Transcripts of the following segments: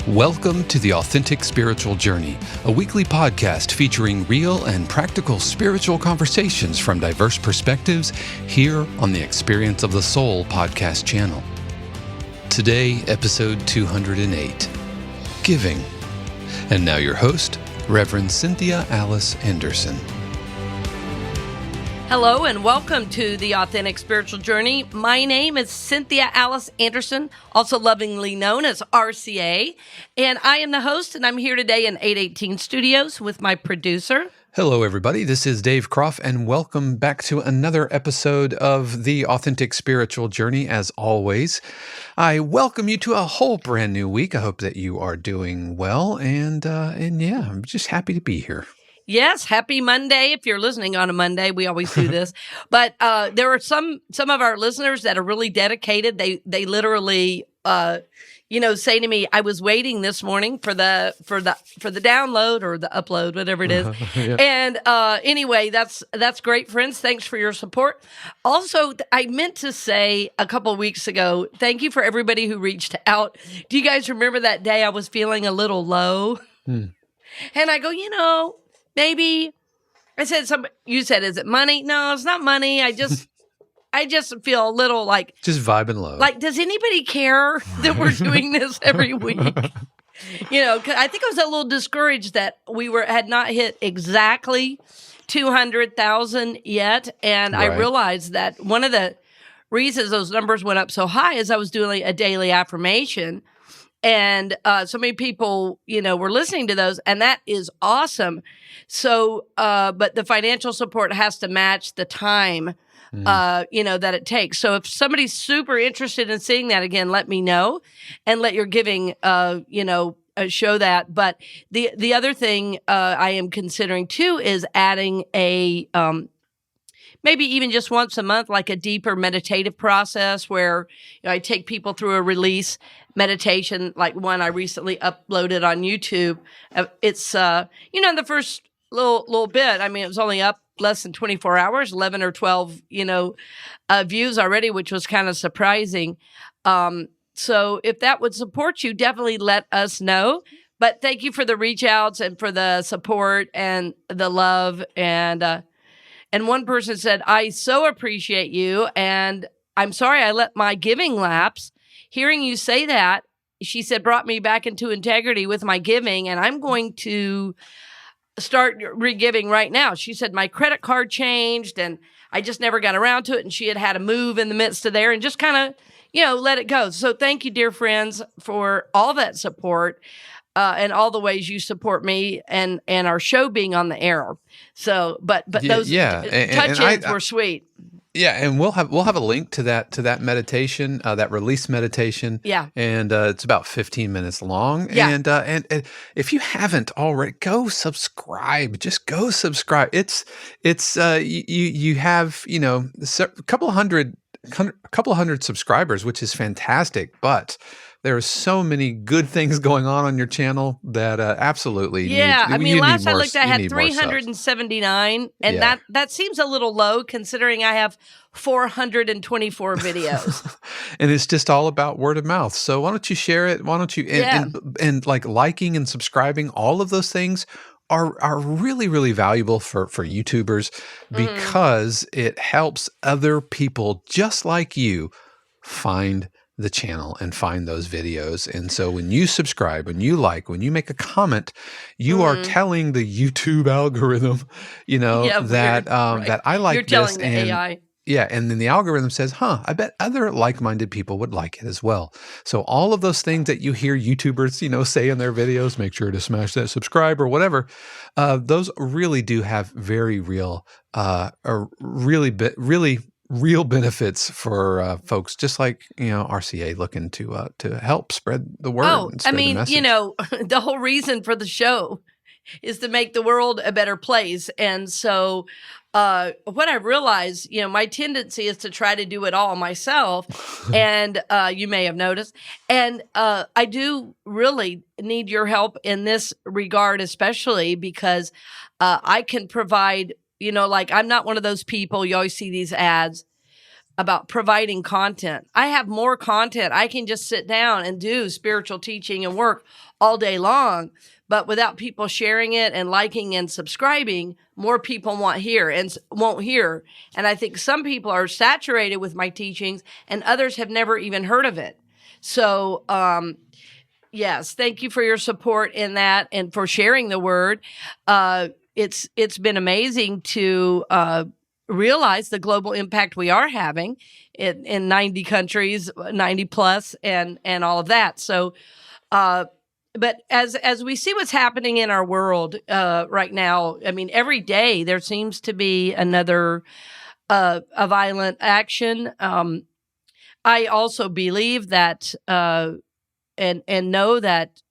Welcome to The Authentic Spiritual Journey, a weekly podcast featuring real and practical spiritual conversations from diverse perspectives here on the Experience of the Soul podcast channel. Today, episode 208, Giving. And now your host, Reverend Cynthia Alice Anderson. Hello and welcome to The Authentic Spiritual Journey. My name is Cynthia Alice Anderson, also lovingly known as RCA, and I am the host, and I'm here today in 818 Studios with my producer. Hello, everybody. This is Dave Croft, and welcome back to another episode of The Authentic Spiritual Journey. As always, I welcome you to a whole brand new week. I hope that you are doing well, and yeah, I'm just happy to be here. Yes, happy Monday. If you're listening on a Monday, we always do this. But there are some of our listeners that are really dedicated. They literally say to me, I was waiting this morning for the download or the upload, whatever it is. Yeah. And anyway, that's great, friends. Thanks for your support. Also, I meant to say a couple of weeks ago, thank you for everybody who reached out. Do you guys remember that day I was feeling a little low? And I go, maybe I said you said, is it money? No, it's not money. I just feel a little like just vibing low. Like, does anybody care that we're doing this every week? 'Cause I think I was a little discouraged that we had not hit exactly 200,000 yet. And right. I realized that one of the reasons those numbers went up so high is I was doing a daily affirmation. And so many people, were listening to those, and that is awesome. So, but the financial support has to match the time, that it takes. So if somebody's super interested in seeing that again, let me know and let your giving, show that. But the other thing I am considering too is adding a maybe even just once a month, like a deeper meditative process where I take people through a release meditation, like one I recently uploaded on YouTube. It's, the first little bit, it was only up less than 24 hours, 11 or 12, views already, which was kind of surprising. So if that would support you, definitely let us know. But thank you for the reach outs and for the support and the love. And one person said, I so appreciate you, and I'm sorry I let my giving lapse. Hearing you say that, she said, brought me back into integrity with my giving, and I'm going to start re-giving right now. She said, my credit card changed, and I just never got around to it, and she had a move in the midst of there, and just kind of, let it go. So thank you, dear friends, for all that support. And all the ways you support me and our show being on the air. So, but those touch-ins were sweet. Yeah, and we'll have a link to that meditation, that release meditation. Yeah, and it's about 15 minutes long. Yeah. And if you haven't already, go subscribe. Just go subscribe. It's you have a couple of hundred subscribers, which is fantastic, but there are so many good things going on your channel that absolutely last I looked, I had 379, and that seems a little low considering I have 424 videos. And it's just all about word of mouth. So why don't you share it? Why don't you and like liking and subscribing, all of those things are really, really valuable for YouTubers because it helps other people just like you find the channel and find those videos. And so when you subscribe, when you like, when you make a comment, you are telling the YouTube algorithm, that I like You're this. Telling the and AI. Yeah. And then the algorithm says, I bet other like-minded people would like it as well. So all of those things that you hear YouTubers, say in their videos, make sure to smash that subscribe or whatever. Those really do have very real, really real benefits for folks just like, RCA looking to help spread the word. The message. The whole reason for the show is to make the world a better place. And so what I realized, my tendency is to try to do it all myself. And you may have noticed. And I do really need your help in this regard, especially because I can provide, I'm not one of those people, you always see these ads, about providing content. I have more content. I can just sit down and do spiritual teaching and work all day long. But without people sharing it and liking and subscribing, more people won't hear. And I think some people are saturated with my teachings and others have never even heard of it. So, yes, thank you for your support in that and for sharing the word. It's been amazing to realize the global impact we are having in 90 countries, 90 plus, and all of that. So, but as we see what's happening in our world right now, I mean, every day there seems to be another a violent action. I also believe that and know that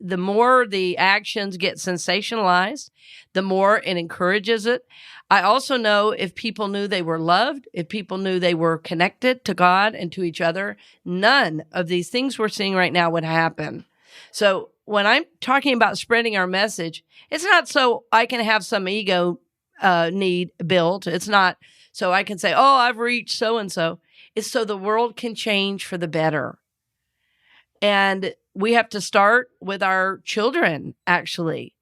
the more the actions get sensationalized, the more it encourages it. I also know if people knew they were loved, if people knew they were connected to God and to each other, none of these things we're seeing right now would happen. So when I'm talking about spreading our message, it's not so I can have some ego need built. It's not so I can say, oh, I've reached so-and-so. It's so the world can change for the better. And we have to start with our children, actually.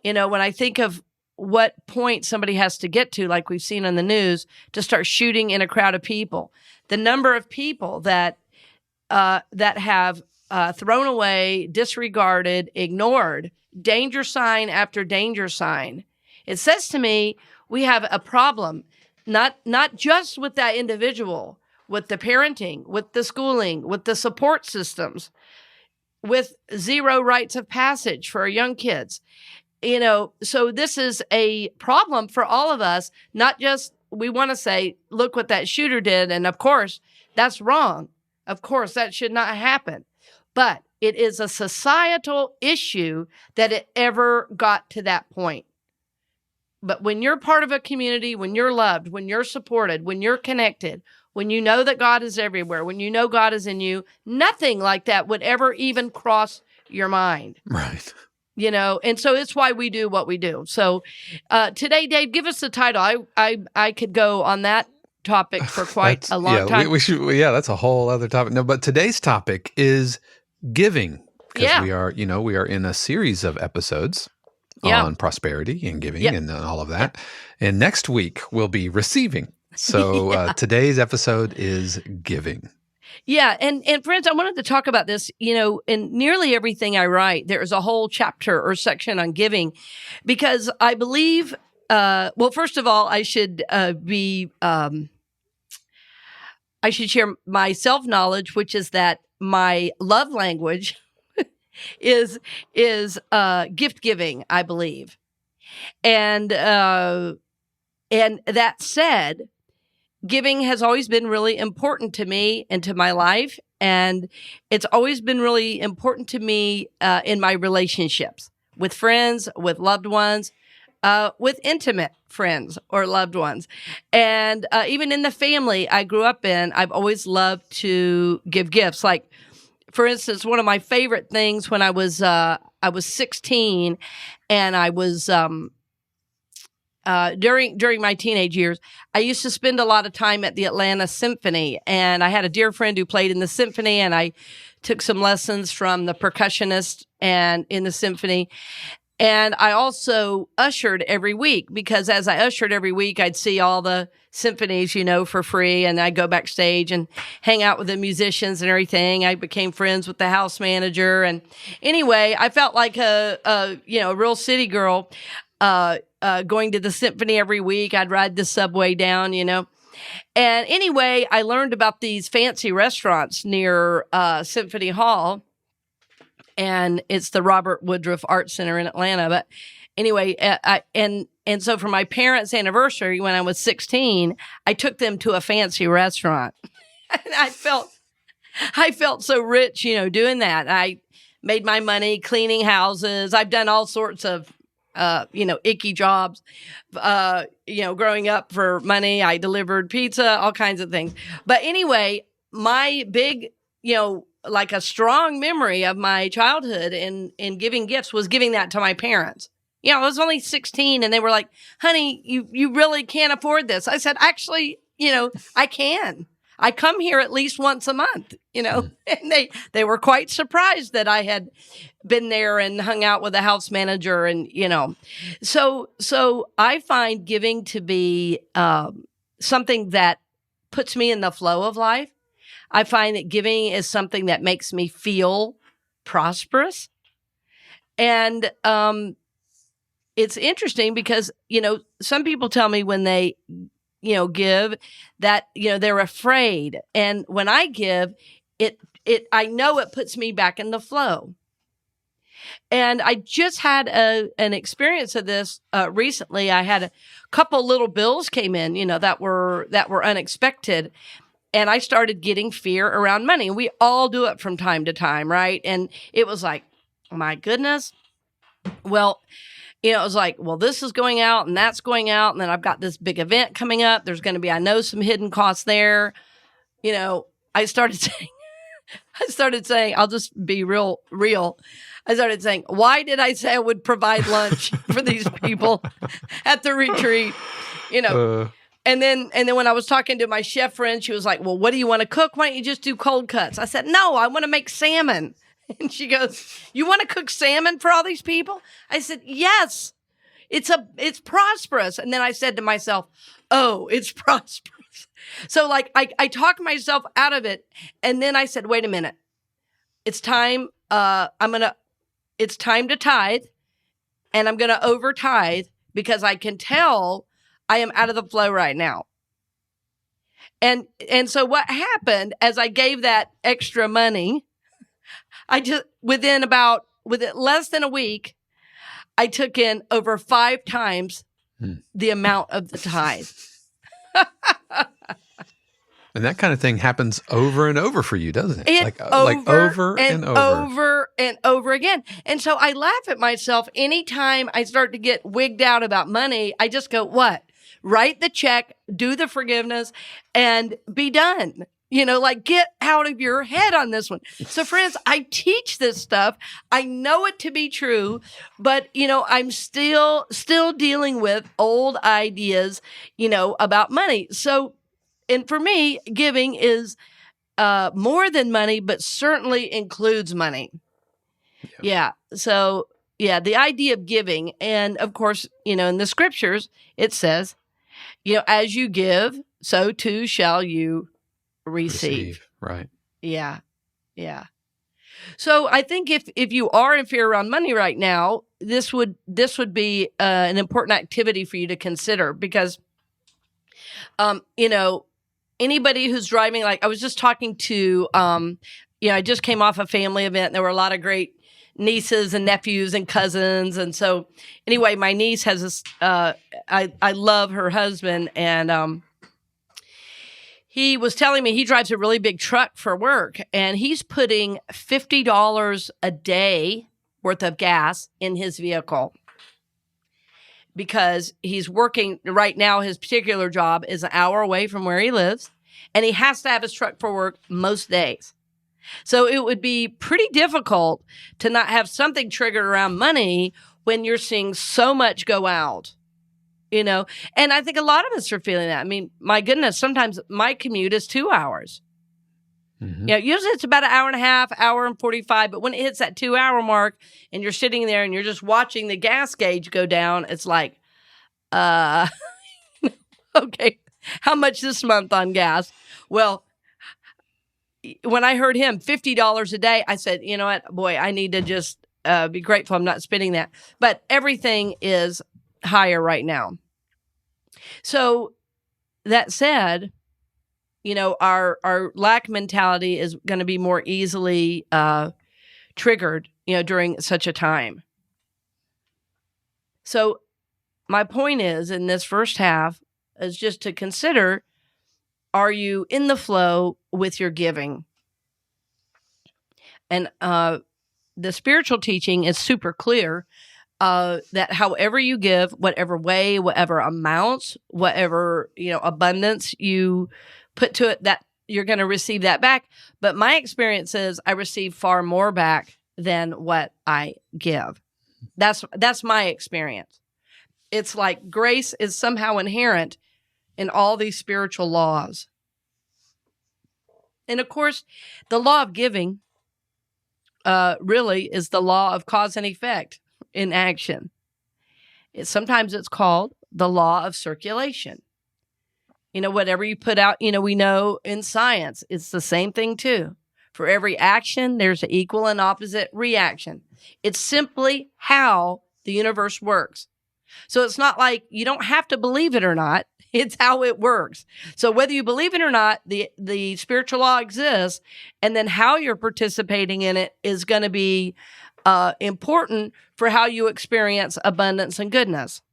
You know, when I think of what point somebody has to get to, like we've seen on the news, to start shooting in a crowd of people, the number of people that have thrown away, disregarded, ignored, danger sign after danger sign. It says to me, we have a problem, not just with that individual, with the parenting, with the schooling, with the support systems, with zero rites of passage for our young kids. You know, so this is a problem for all of us, not just we want to say, look what that shooter did. And of course, that's wrong. Of course, that should not happen. But it is a societal issue that it ever got to that point. But when you're part of a community, when you're loved, when you're supported, when you're connected, when you know that God is everywhere, when you know God is in you, nothing like that would ever even cross your mind. Right. You know, and so it's why we do what we do. So today, Dave, give us the title. I could go on that topic for quite a long time. We should. Yeah, that's a whole other topic. No, but today's topic is giving, because we are in a series of episodes on prosperity and giving and all of that. And next week we'll be receiving. So today's episode is giving. Yeah. And friends, I wanted to talk about this. You know, in nearly everything I write, there is a whole chapter or section on giving, because I believe, well, first of all, I should share my self-knowledge, which is that my love language is gift giving, I believe. And that said, giving has always been really important to me and to my life. And it's always been really important to me in my relationships with friends, with loved ones, with intimate friends or loved ones. And even in the family I grew up in, I've always loved to give gifts. Like, for instance, one of my favorite things when I was 16 and I was during my teenage years, I used to spend a lot of time at the Atlanta Symphony, and I had a dear friend who played in the symphony, and I took some lessons from the percussionist and in the symphony. And I also ushered every week, because as I ushered every week, I'd see all the symphonies, you know, for free. And I'd go backstage and hang out with the musicians and everything. I became friends with the house manager. And anyway, I felt like a real city girl, going to the symphony every week. I'd ride the subway down, you know. And anyway, I learned about these fancy restaurants near Symphony Hall. And it's the Robert Woodruff Art Center in Atlanta. But anyway, and so for my parents' anniversary, when I was 16, I took them to a fancy restaurant. And I felt so rich, you know, doing that. I made my money cleaning houses. I've done all sorts of, icky jobs, growing up for money. I delivered pizza, all kinds of things. But anyway, my big, like a strong memory of my childhood in giving gifts was giving that to my parents. I was only 16 and they were like, honey, you really can't afford this. I said, actually, I can. I come here at least once a month, and they were quite surprised that I had been there and hung out with the house manager and, so I find giving to be something that puts me in the flow of life. I find that giving is something that makes me feel prosperous. And it's interesting because, some people tell me when they give that, they're afraid. And when I give, I know it puts me back in the flow. And I just had an experience of this recently. I had a couple little bills came in, that were unexpected. And I started getting fear around money. We all do it from time to time, right? And it was like, my goodness. Well, it was like, well, this is going out and that's going out. And then I've got this big event coming up. There's going to be, I know, some hidden costs there. I started saying, I'll just be real. I started saying, why did I say I would provide lunch for these people at the retreat? And then when I was talking to my chef friend, she was like, well, what do you want to cook? Why don't you just do cold cuts? I said, no, I want to make salmon. And she goes, you want to cook salmon for all these people? I said, yes, it's prosperous. And then I said to myself, oh, it's prosperous. So like I talked myself out of it. And then I said, wait a minute, it's time. It's time to tithe, and I'm going to over tithe because I can tell I am out of the flow right now. And so what happened as I gave that extra money, I just, within less than a week, I took in over 5 times the amount of the tithe. And that kind of thing happens over and over for you, doesn't it? Like over and over again. And so I laugh at myself anytime I start to get wigged out about money. I just go, what? Write the check, do the forgiveness, and be done. Get out of your head on this one. So friends, I teach this stuff. I know it to be true, but I'm still dealing with old ideas, about money. So, and for me, giving is more than money, but certainly includes money. Yeah. So, the idea of giving. And of course, in the scriptures, it says, as you give, so too shall you receive. Right. Yeah. Yeah. So I think if you are in fear around money right now, this would be an important activity for you to consider because, anybody who's driving, like I was just talking to, I just came off a family event. And there were a lot of great nieces and nephews and cousins. And so anyway, my niece has this, I love her husband. And he was telling me he drives a really big truck for work. And he's putting $50 a day worth of gas in his vehicle. Because he's working right now, his particular job is an hour away from where he lives, and he has to have his truck for work most days. So it would be pretty difficult to not have something triggered around money when you're seeing so much go out, And I think a lot of us are feeling that. I mean, my goodness, sometimes my commute is 2 hours. Mm-hmm. Usually it's about an hour and a half, hour and 45. But when it hits that 2 hour mark and you're sitting there and you're just watching the gas gauge go down, it's like, okay, how much this month on gas? Well, when I heard him $50 a day, I said, you know what, boy, I need to just be grateful I'm not spending that. But everything is higher right now. So that said, our lack mentality is going to be more easily triggered, during such a time. So my point is, in this first half, is just to consider, are you in the flow with your giving? And the spiritual teaching is super clear that however you give, whatever way, whatever amounts, whatever, abundance you put to it, that you're going to receive that back. But my experience is I receive far more back than what I give. That's my experience. It's like grace is somehow inherent in all these spiritual laws. And of course, the law of giving really is the law of cause and effect in action. Sometimes it's called the law of circulation. Whatever you put out, we know in science, it's the same thing too. For every action, there's an equal and opposite reaction. It's simply how the universe works. So it's not like you don't have to believe it or not. It's how it works. So whether you believe it or not, the spiritual law exists, and then how you're participating in it is going to be important for how you experience abundance and goodness.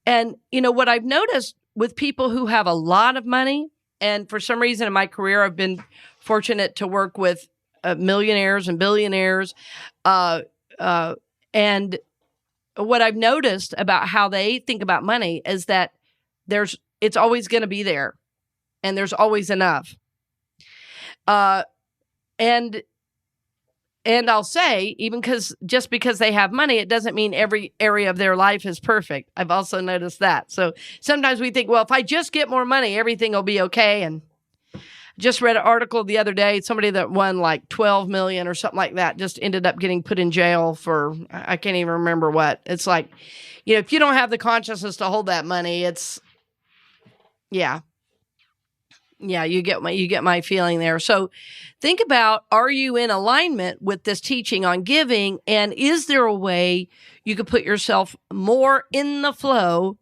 And, what I've noticed with people who have a lot of money, and for some reason in my career, I've been fortunate to work with millionaires and billionaires. And what I've noticed about how they think about money is that it's always going to be there, and there's always enough. And I'll say, even just because they have money, it doesn't mean every area of their life is perfect. I've also noticed that. So sometimes we think, well, if I just get more money, everything will be okay. And just read an article the other day, somebody that won like 12 million or something like that just ended up getting put in jail for, I can't even remember what. It's like, if you don't have the consciousness to hold that money, it's, yeah, you get my feeling there. So think about, are you in alignment with this teaching on giving? And is there a way you could put yourself more in the flow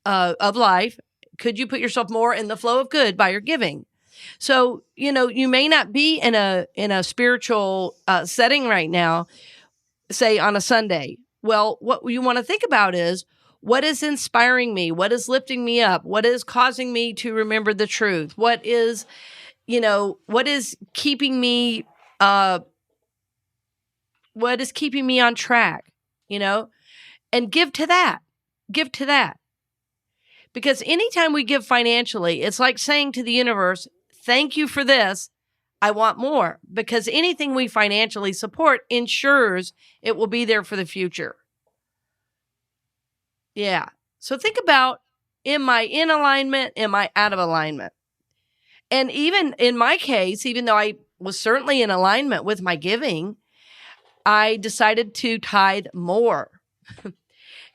of life? Could you put yourself more in the flow of good by your giving? So, you may not be in a spiritual setting right now, say on a Sunday. Well, what you want to think about is, what is inspiring me? What is lifting me up? What is causing me to remember the truth? What is keeping me on track, and give to that. Give to that. Because anytime we give financially, it's like saying to the universe, thank you for this. I want more. Because anything we financially support ensures it will be there for the future. Yeah. So think about, am I in alignment? Am I out of alignment? And even in my case, even though I was certainly in alignment with my giving, I decided to tithe more.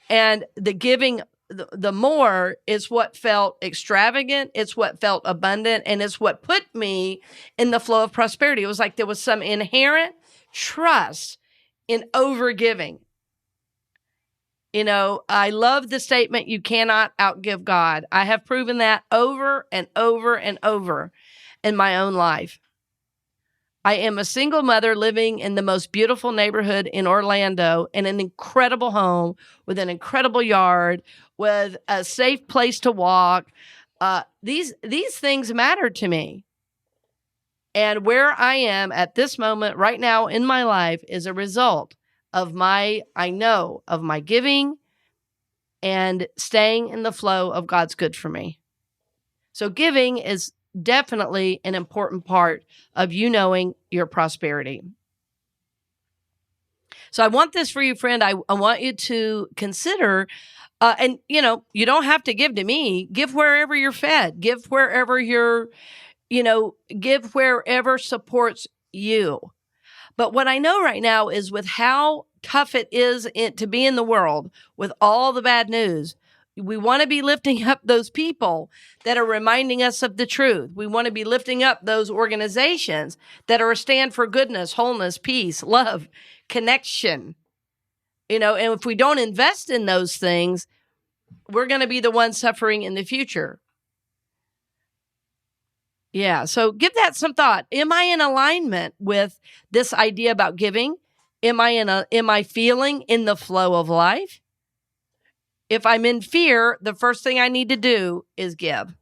And the giving, the more is what felt extravagant. It's what felt abundant. And it's what put me in the flow of prosperity. It was like there was some inherent trust in overgiving. I love the statement, you cannot outgive God. I have proven that over and over and over in my own life. I am a single mother living in the most beautiful neighborhood in Orlando, in an incredible home with an incredible yard, with a safe place to walk. These things matter to me. And where I am at this moment right now in my life is a result of my giving and staying in the flow of God's good for me. So giving is definitely an important part of you knowing your prosperity. So I want this for you, friend. I want you to consider, and you don't have to give to me. Give wherever you're fed. Give wherever give wherever supports you. But what I know right now is, with how tough it is to be in the world with all the bad news, we want to be lifting up those people that are reminding us of the truth. We want to be lifting up those organizations that are a stand for goodness, wholeness, peace, love, connection. And if we don't invest in those things, we're going to be the ones suffering in the future. Yeah, so give that some thought. Am I in alignment with this idea about giving? Am I feeling in the flow of life? If I'm in fear, the first thing I need to do is give.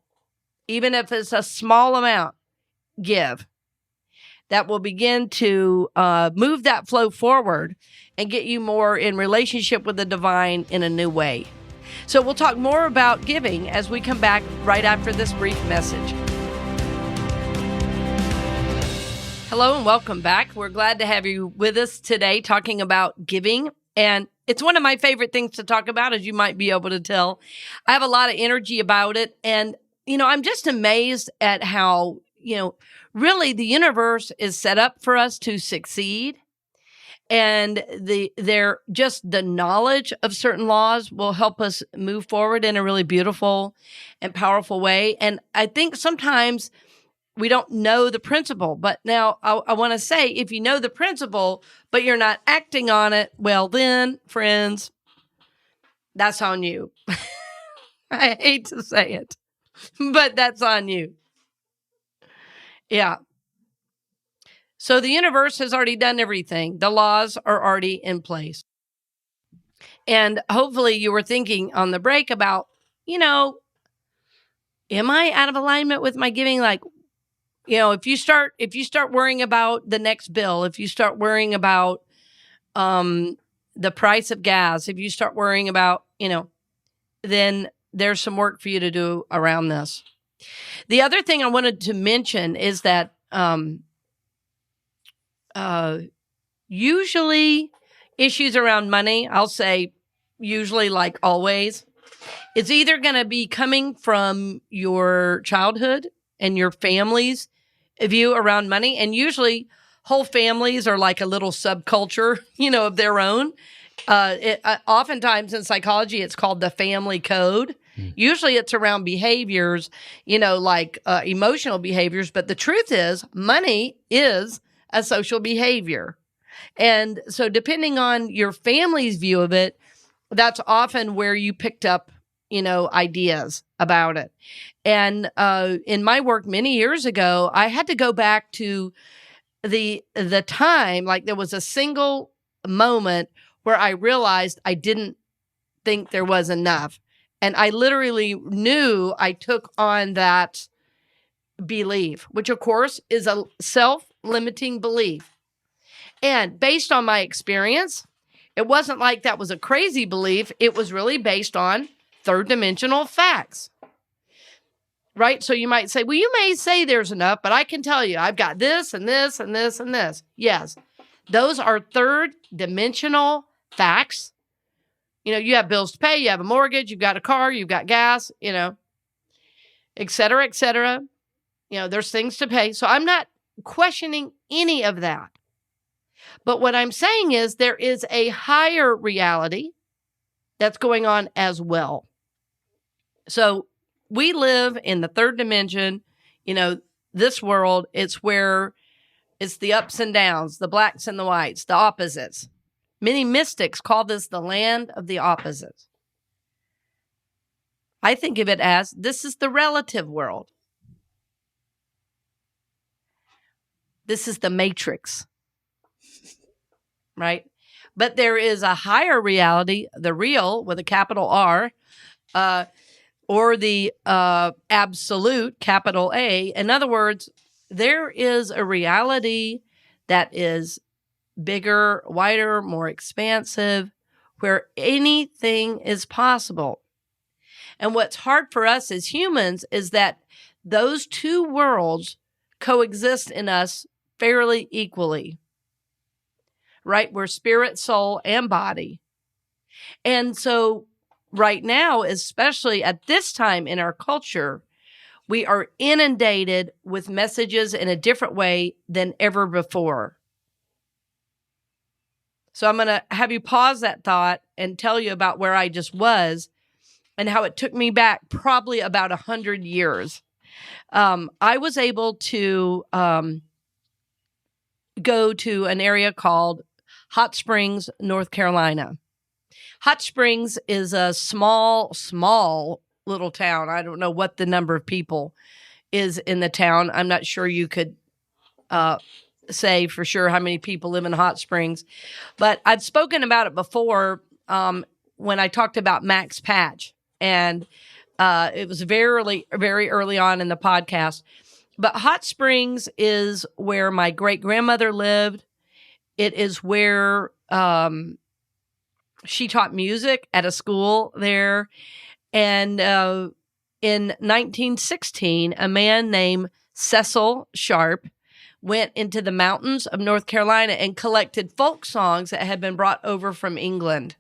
Even if it's a small amount, give. That will begin to move that flow forward and get you more in relationship with the divine in a new way. So we'll talk more about giving as we come back right after this brief message. Hello and welcome back. We're glad to have you with us today talking about giving. And It's one of my favorite things to talk about, as you might be able to tell. I have a lot of energy about it. And, I'm just amazed at how, really the universe is set up for us to succeed. And the knowledge of certain laws will help us move forward in a really beautiful and powerful way. And I think sometimes we don't know the principle. But now I want to say, if you know the principle, but you're not acting on it, well, then, friends, that's on you. I hate to say it, but that's on you. Yeah. So the universe has already done everything. The laws are already in place. And hopefully you were thinking on the break about, am I out of alignment with my giving? Like, if you start worrying about the next bill, if you start worrying about the price of gas, if you start worrying about, then there's some work for you to do around this. The other thing I wanted to mention is that usually issues around money, I'll say usually, like always, it's either going to be coming from your childhood and your family's view around money. And usually whole families are like a little subculture, of their own. Oftentimes in psychology, it's called the family code. Usually it's around behaviors, like emotional behaviors. But the truth is, money is a social behavior. And so depending on your family's view of it, that's often where you picked up, ideas about it. And in my work many years ago, I had to go back to the time, like there was a single moment where I realized I didn't think there was enough. And I literally knew I took on that belief, which of course is a self-limiting belief. And based on my experience, it wasn't like that was a crazy belief. It was really based on third dimensional facts. Right? So you might say, well, you may say there's enough, but I can tell you I've got this and this and this and this. Yes, those are third dimensional facts. You have bills to pay, you have a mortgage, you've got a car, you've got gas, et cetera, et cetera. There's things to pay. So I'm not questioning any of that. But what I'm saying is there is a higher reality that's going on as well. So we live in the third dimension, this world. It's where it's the ups and downs, the blacks and the whites, the opposites. Many mystics call this the land of the opposites. I think of it as this is the relative world. This is the matrix, right? But there is a higher reality, the real with a capital R, or the absolute, capital A. In other words, there is a reality that is bigger, wider, more expansive, where anything is possible. And what's hard for us as humans is that those two worlds coexist in us fairly equally, right? We're spirit, soul, and body. And so right now, especially at this time in our culture, we are inundated with messages in a different way than ever before. So I'm going to have you pause that thought and tell you about where I just was and how it took me back probably about 100 years. I was able to go to an area called Hot Springs, North Carolina. Hot Springs is a small little town. I don't know what the number of people is in the town. I'm not sure you could say for sure how many people live in Hot Springs, but I've spoken about it before when I talked about Max Patch, and it was very early on in the podcast. But Hot Springs is where my great-grandmother lived. It is where she taught music at a school there. And in 1916, a man named Cecil Sharp went into the mountains of North Carolina and collected folk songs that had been brought over from England.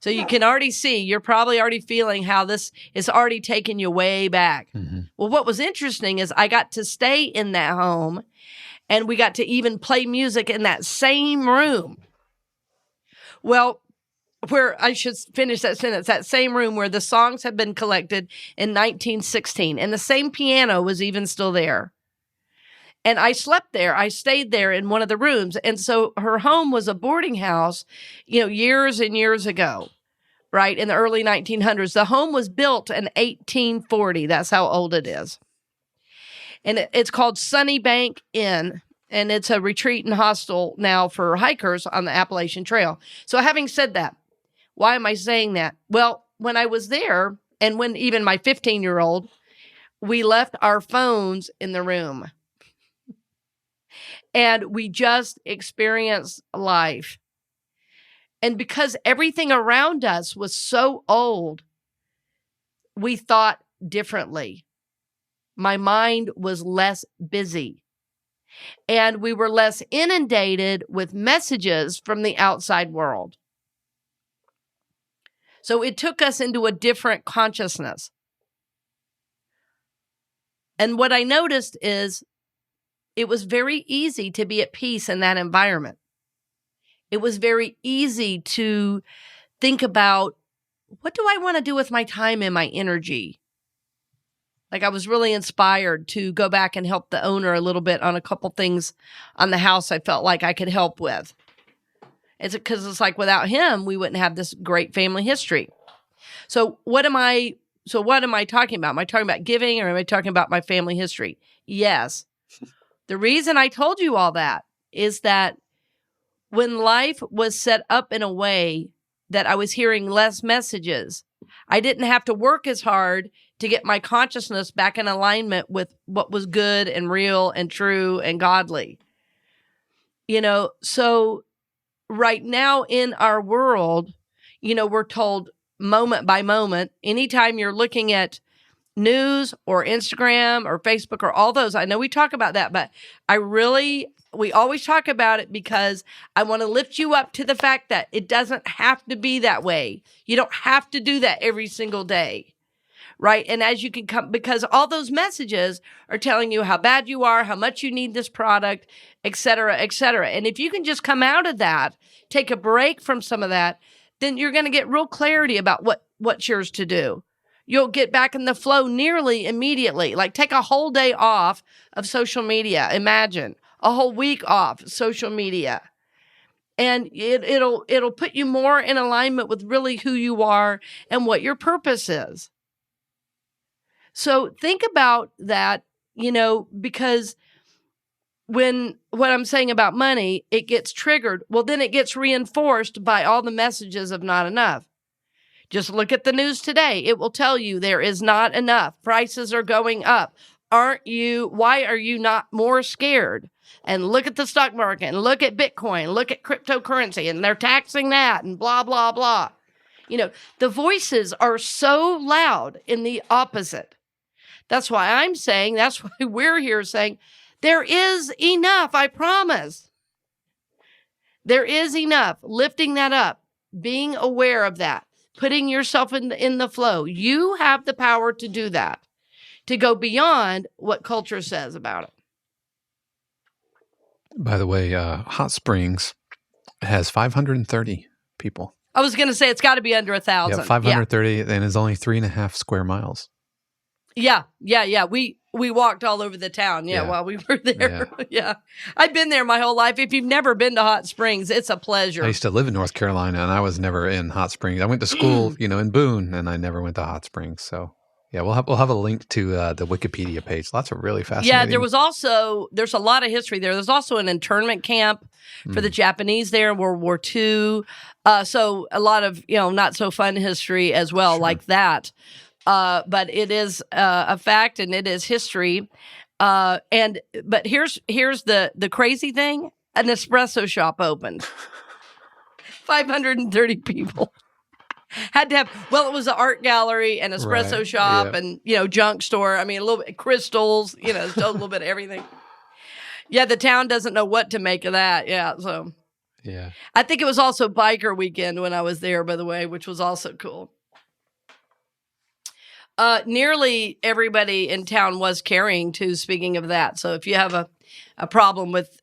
So you can already see, you're probably already feeling how this is already taking you way back. Mm-hmm. Well, what was interesting is I got to stay in that home, and we got to even play music in that same room. Well, where I should finish that sentence, that same room where the songs had been collected in 1916, and the same piano was even still there. And I slept there. I stayed there in one of the rooms. And so her home was a boarding house, years and years ago, right? In the early 1900s. The home was built in 1840. That's how old it is. And it's called Sunnybank Inn. And it's a retreat and hostel now for hikers on the Appalachian Trail. So having said that, why am I saying that? Well, when I was there, and when even my 15-year-old, we left our phones in the room. And we just experienced life. And because everything around us was so old, we thought differently. My mind was less busy. And we were less inundated with messages from the outside world. So it took us into a different consciousness. And what I noticed is it was very easy to be at peace in that environment. It was very easy to think about, what do I want to do with my time and my energy? Like, I was really inspired to go back and help the owner a little bit on a couple things on the house I felt like I could help with. It's because it's like, without him, we wouldn't have this great family history. So what am I talking about? Am I talking about giving, or am I talking about my family history? Yes. The reason I told you all that is that when life was set up in a way that I was hearing less messages, I didn't have to work as hard to get my consciousness back in alignment with what was good and real and true and godly. So right now in our world, we're told moment by moment, anytime you're looking at news or Instagram or Facebook or all those, I know we talk about that, but we always talk about it because I want to lift you up to the fact that it doesn't have to be that way. You don't have to do that every single day, right? And as you can come, because all those messages are telling you how bad you are, how much you need this product, et cetera, et cetera. And if you can just come out of that, take a break from some of that, then you're going to get real clarity about what's yours to do. You'll get back in the flow nearly immediately. Like, take a whole day off of social media. Imagine a whole week off social media. And it'll put you more in alignment with really who you are and what your purpose is. So think about that, because when what I'm saying about money, it gets triggered, well, then it gets reinforced by all the messages of not enough. Just look at the news today. It will tell you there is not enough. Prices are going up. Why are you not more scared? And look at the stock market, and look at Bitcoin, look at cryptocurrency, and they're taxing that, and blah, blah, blah. The voices are so loud in the opposite. That's why we're here saying, there is enough, I promise. There is enough. Lifting that up, being aware of that, putting yourself in the flow. You have the power to do that, to go beyond what culture says about it. By the way, Hot Springs has 530 people. I was going to say it's got to be under 1,000. Yeah, 530, and is only 3.5 square miles. Yeah. We walked all over the town, while we were there. Yeah. I've been there my whole life. If you've never been to Hot Springs, it's a pleasure. I used to live in North Carolina, and I was never in Hot Springs. I went to school, in Boone, and I never went to Hot Springs. So, yeah, we'll have a link to the Wikipedia page. Lots of really fascinating. Yeah, there's a lot of history there. There's also an internment camp for the Japanese there in World War II. So a lot of, not so fun history as well, like that. But it is a fact, and it is history. But here's the crazy thing: an espresso shop opened. 530 people had to have. Well, it was an art gallery, an espresso shop, and junk store. I mean, a little bit crystals. A little bit of everything. Yeah, the town doesn't know what to make of that. Yeah, so Yeah. I think it was also biker weekend when I was there, by the way, which was also cool. Nearly everybody in town was carrying too, speaking of that. So if you have a problem with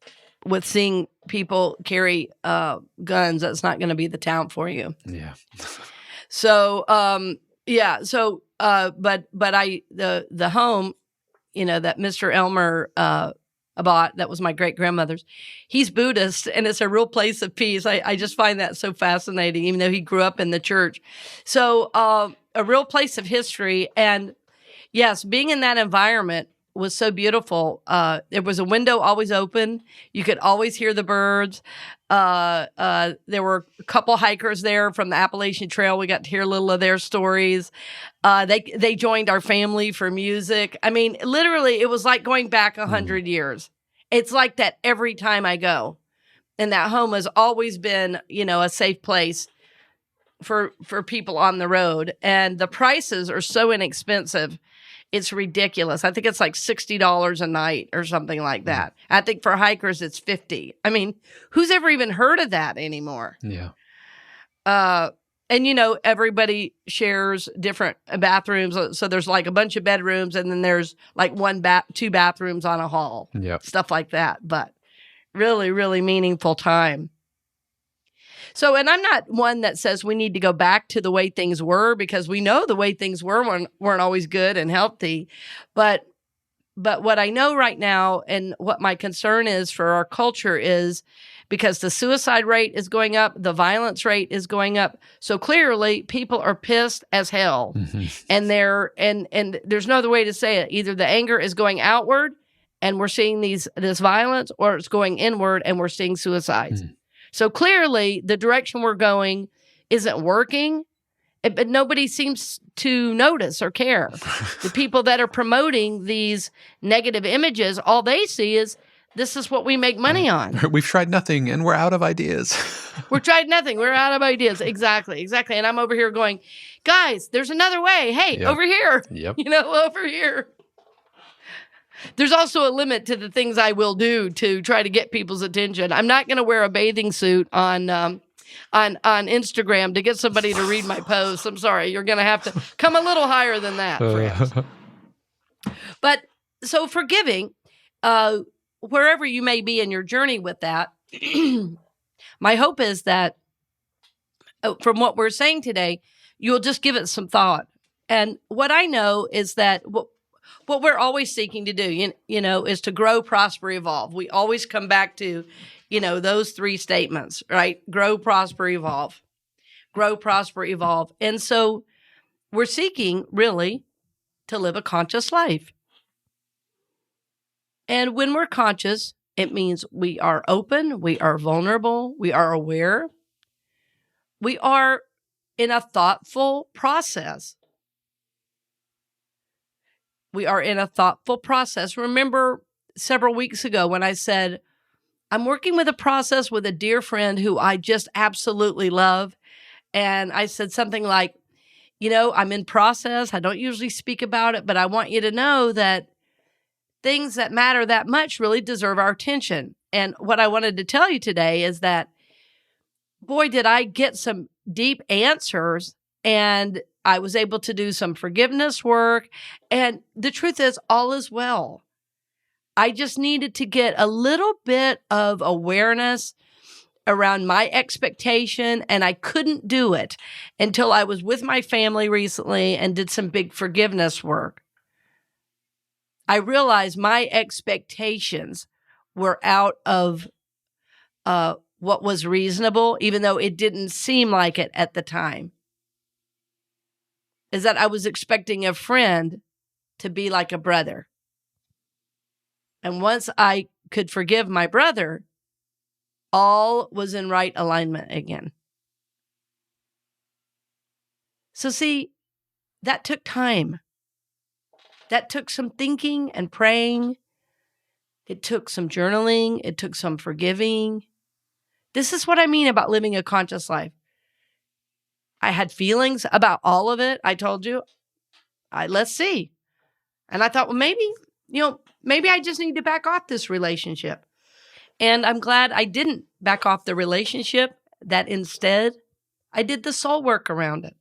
seeing people carry guns, that's not going to be the town for you. Yeah. So yeah. So but the home, that Mr. Elmer bought, that was my great grandmother's. He's Buddhist, and it's a real place of peace. I just find that so fascinating, even though he grew up in the church. So a real place of history. And yes, being in that environment was so beautiful. There was a window always open. You could always hear the birds. There were a couple hikers there from the Appalachian Trail. We got to hear a little of their stories. They joined our family for music. I mean, literally, it was like going back 100 years. It's like that every time I go. And that home has always been, a safe place for people on the road. And the prices are so inexpensive. It's ridiculous. I think it's like $60 a night or something like that. I think for hikers, it's $50. I mean, who's ever even heard of that anymore? Yeah. And, everybody shares different bathrooms. So there's like a bunch of bedrooms, and then there's like two bathrooms on a hall. Yep. Stuff like that. But really, really meaningful time. So, and I'm not one that says we need to go back to the way things were, because we know the way things weren't always good and healthy. But what I know right now, and what my concern is for our culture, is because the suicide rate is going up, the violence rate is going up. So clearly people are pissed as hell. Mm-hmm. And there's no other way to say it. Either the anger is going outward and we're seeing this violence, or it's going inward and we're seeing suicides. Mm-hmm. So clearly the direction we're going isn't working, but nobody seems to notice or care. The people that are promoting these negative images, all they see is, this is what we make money on. We've tried nothing and we're out of ideas. We've tried nothing. We're out of ideas. Exactly. And I'm over here going, guys, there's another way. Hey, yep. Over here. Yep. Over here. There's also a limit to the things I will do to try to get people's attention. I'm not going to wear a bathing suit on Instagram to get somebody to read my posts. I'm sorry. You're going to have to come a little higher than that, friends. But so forgiving, wherever you may be in your journey with that, my hope is that from what we're saying today, you'll just give it some thought. And what I know is that what we're always seeking to do, is to grow, prosper, evolve. We always come back to, those three statements, right? Grow, prosper, evolve. Grow, prosper, evolve. And so we're seeking really to live a conscious life. And when we're conscious, it means we are open, we are vulnerable, we are aware. We are in a thoughtful process. We are in a thoughtful process. Remember several weeks ago when I said, I'm working with a process with a dear friend who I just absolutely love. And I said something like, I'm in process. I don't usually speak about it, but I want you to know that things that matter that much really deserve our attention. And what I wanted to tell you today is that, boy, did I get some deep answers, and I was able to do some forgiveness work. And the truth is, all is well. I just needed to get a little bit of awareness around my expectation, and I couldn't do it until I was with my family recently and did some big forgiveness work. I realized my expectations were out of what was reasonable, even though it didn't seem like it at the time. Is that I was expecting a friend to be like a brother. And once I could forgive my brother, all was in right alignment again. So see, that took time. That took some thinking and praying. It took some journaling. It took some forgiving. This is what I mean about living a conscious life. I had feelings about all of it. I told you, let's see. And I thought, well, maybe I just need to back off this relationship. And I'm glad I didn't back off the relationship, that instead I did the soul work around it.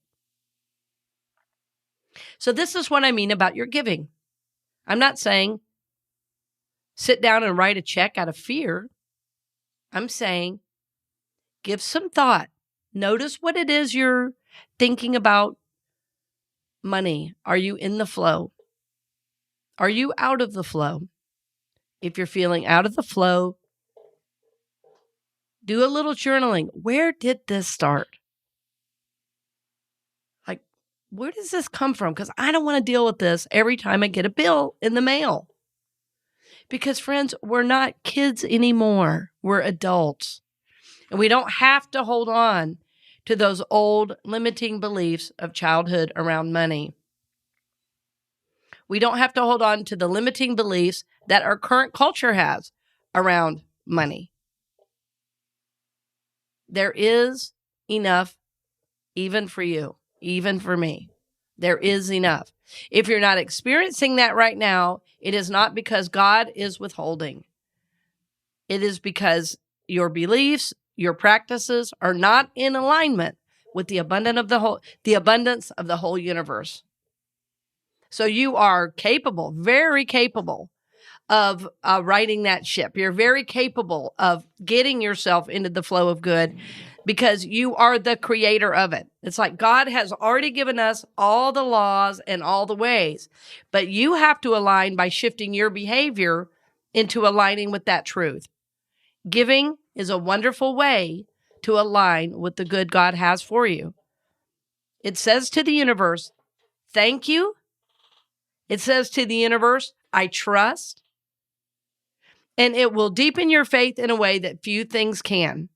So this is what I mean about your giving. I'm not saying sit down and write a check out of fear. I'm saying give some thought. Notice what it is you're thinking about money. Are you in the flow? Are you out of the flow? If you're feeling out of the flow, do a little journaling. Where did this start? Like, where does this come from? Because I don't want to deal with this every time I get a bill in the mail. Because, friends, we're not kids anymore. We're adults. And we don't have to hold on to those old limiting beliefs of childhood around money. We don't have to hold on to the limiting beliefs that our current culture has around money. There is enough, even for you, even for me. There is enough. If you're not experiencing that right now, it is not because God is withholding. It is because your beliefs, your practices are not in alignment with the abundance of the whole universe. So you are capable, very capable of righting that ship. You're very capable of getting yourself into the flow of good because you are the creator of it. It's like God has already given us all the laws and all the ways, but you have to align by shifting your behavior into aligning with that truth. Giving is a wonderful way to align with the good God has for you. It says to the universe, thank you. It says to the universe, I trust. And it will deepen your faith in a way that few things can.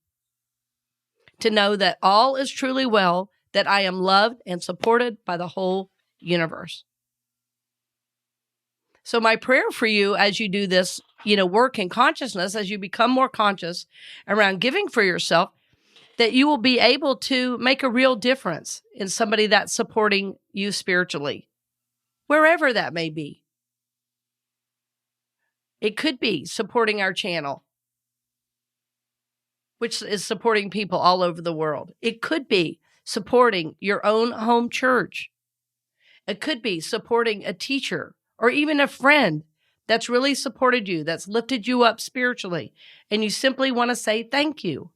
To know that all is truly well, that I am loved and supported by the whole universe. So my prayer for you as you do this, work in consciousness, as you become more conscious around giving for yourself, that you will be able to make a real difference in somebody that's supporting you spiritually, wherever that may be. It could be supporting our channel, which is supporting people all over the world. It could be supporting your own home church. It could be supporting a teacher or even a friend that's really supported you, that's lifted you up spiritually, and you simply want to say thank you.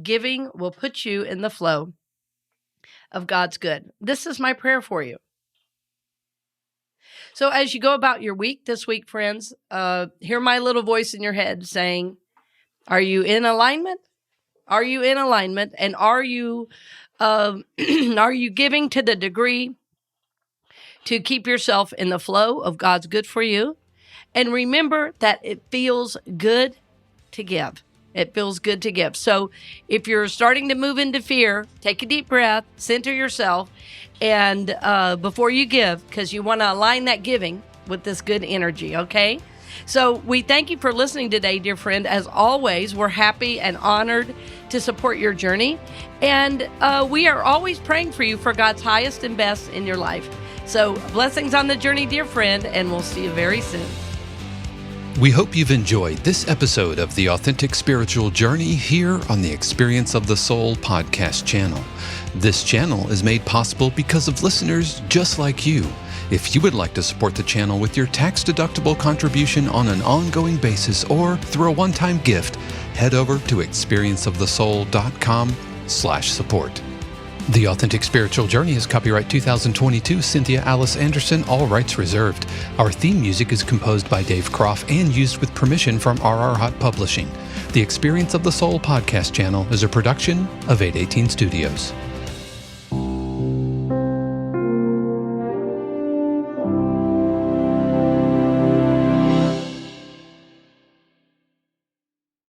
Giving will put you in the flow of God's good. This is my prayer for you. So as you go about your week this week, friends, hear my little voice in your head saying, are you in alignment? Are you in alignment? And are you giving to the degree to keep yourself in the flow of God's good for you? And remember that it feels good to give. It feels good to give. So if you're starting to move into fear, take a deep breath, center yourself, and before you give, because you want to align that giving with this good energy, okay? So we thank you for listening today, dear friend. As always, we're happy and honored to support your journey. And we are always praying for you for God's highest and best in your life. So blessings on the journey, dear friend, and we'll see you very soon. We hope you've enjoyed this episode of The Authentic Spiritual Journey here on the Experience of the Soul podcast channel. This channel is made possible because of listeners just like you. If you would like to support the channel with your tax-deductible contribution on an ongoing basis or through a one-time gift, head over to experienceofthesoul.com/support. The Authentic Spiritual Journey is copyright 2022 Cynthia Alice Anderson, all rights reserved. Our theme music is composed by Dave Croft and used with permission from RR Hot Publishing. The Experience of the Soul podcast channel is a production of 818 Studios.